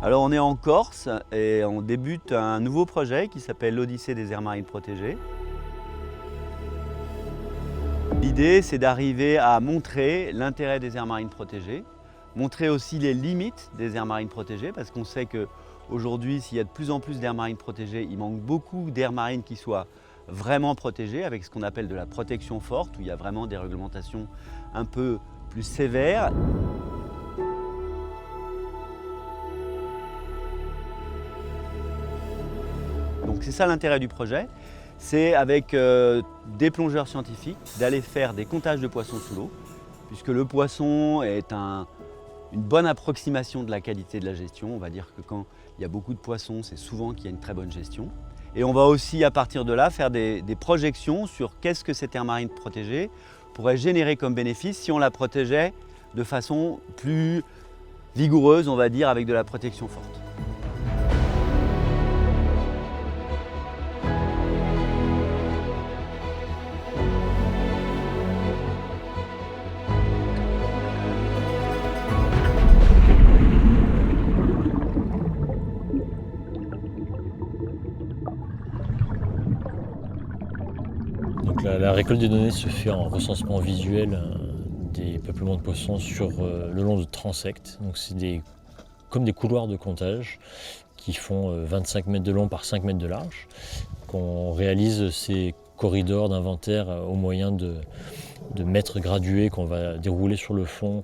Alors on est en Corse et on débute un nouveau projet qui s'appelle l'Odyssée des aires marines protégées. L'idée, c'est d'arriver à montrer l'intérêt des aires marines protégées, montrer aussi les limites des aires marines protégées, parce qu'on sait qu'aujourd'hui, s'il y a de plus en plus d'aires marines protégées, il manque beaucoup d'aires marines qui soient vraiment protégées, avec ce qu'on appelle de la protection forte, où il y a vraiment des réglementations un peu plus sévères. Donc c'est ça l'intérêt du projet, c'est avec des plongeurs scientifiques d'aller faire des comptages de poissons sous l'eau, puisque le poisson est une bonne approximation de la qualité de la gestion. On va dire que quand il y a beaucoup de poissons, c'est souvent qu'il y a une très bonne gestion. Et on va aussi à partir de là faire des projections sur qu'est-ce que cette aire marine protégée pourrait générer comme bénéfice si on la protégeait de façon plus vigoureuse, on va dire, avec de la protection forte. Donc la récolte des données se fait en recensement visuel des peuplements de poissons sur le long de transects. Donc c'est comme des couloirs de comptage qui font 25 mètres de long par 5 mètres de large. Qu'on réalise ces corridors d'inventaire au moyen de mètres gradués qu'on va dérouler sur le fond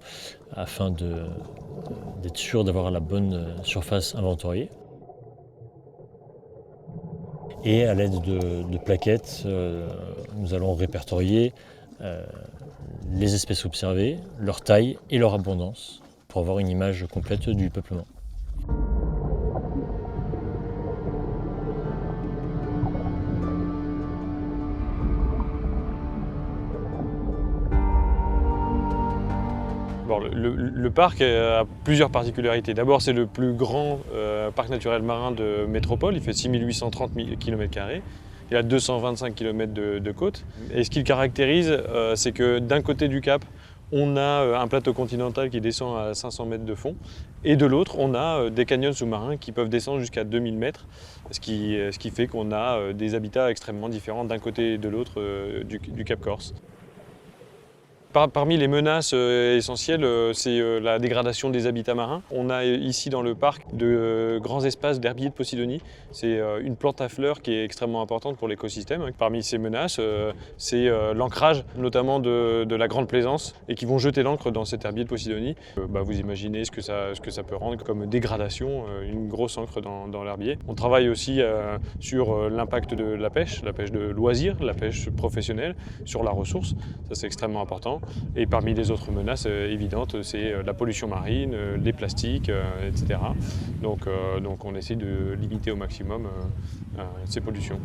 afin d'être sûr d'avoir la bonne surface inventoriée. Et à l'aide de plaquettes, nous allons répertorier les espèces observées, leur taille et leur abondance pour avoir une image complète du peuplement. Bon, le parc a plusieurs particularités. D'abord, c'est le plus grand parc naturel marin de métropole. Il fait 6830 km². Il a 225 km de côte. Et ce qui le caractérise, c'est que d'un côté du cap, on a un plateau continental qui descend à 500 mètres de fond. Et de l'autre, on a des canyons sous-marins qui peuvent descendre jusqu'à 2000 mètres. Ce qui fait qu'on a des habitats extrêmement différents d'un côté et de l'autre du Cap Corse. Parmi les menaces essentielles, c'est la dégradation des habitats marins. On a ici dans le parc de grands espaces d'herbiers de Posidonie. C'est une plante à fleurs qui est extrêmement importante pour l'écosystème. Parmi ces menaces, c'est l'ancrage, notamment de la Grande Plaisance, et qui vont jeter l'ancre dans cet herbier de Posidonie. Vous imaginez ce que ça peut rendre comme dégradation, une grosse ancre dans l'herbier. On travaille aussi sur l'impact de la pêche de loisirs, la pêche professionnelle, sur la ressource. Ça, c'est extrêmement important. Et parmi les autres menaces évidentes, c'est la pollution marine, les plastiques, etc. Donc on essaie de limiter au maximum ces pollutions.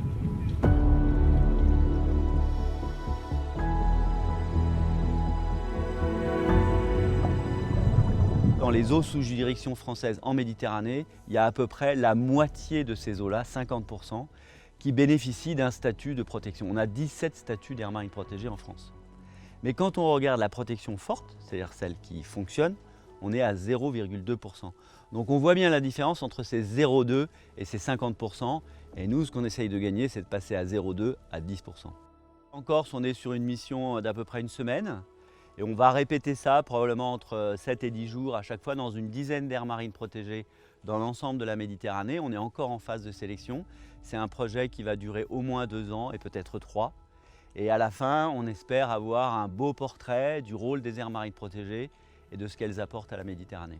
Dans les eaux sous juridiction française en Méditerranée, il y a à peu près la moitié de ces eaux-là, 50%, qui bénéficient d'un statut de protection. On a 17 statuts d'aires marines protégées en France. Mais quand on regarde la protection forte, c'est-à-dire celle qui fonctionne, on est à 0,2%. Donc on voit bien la différence entre ces 0,2 et ces 50%. Et nous, ce qu'on essaye de gagner, c'est de passer à 0,2 à 10%. En Corse, on est sur une mission d'à peu près une semaine. Et on va répéter ça probablement entre 7 et 10 jours, à chaque fois dans une dizaine d'aires marines protégées dans l'ensemble de la Méditerranée. On est encore en phase de sélection. C'est un projet qui va durer au moins 2 ans et peut-être 3. Et à la fin, on espère avoir un beau portrait du rôle des aires marines protégées et de ce qu'elles apportent à la Méditerranée.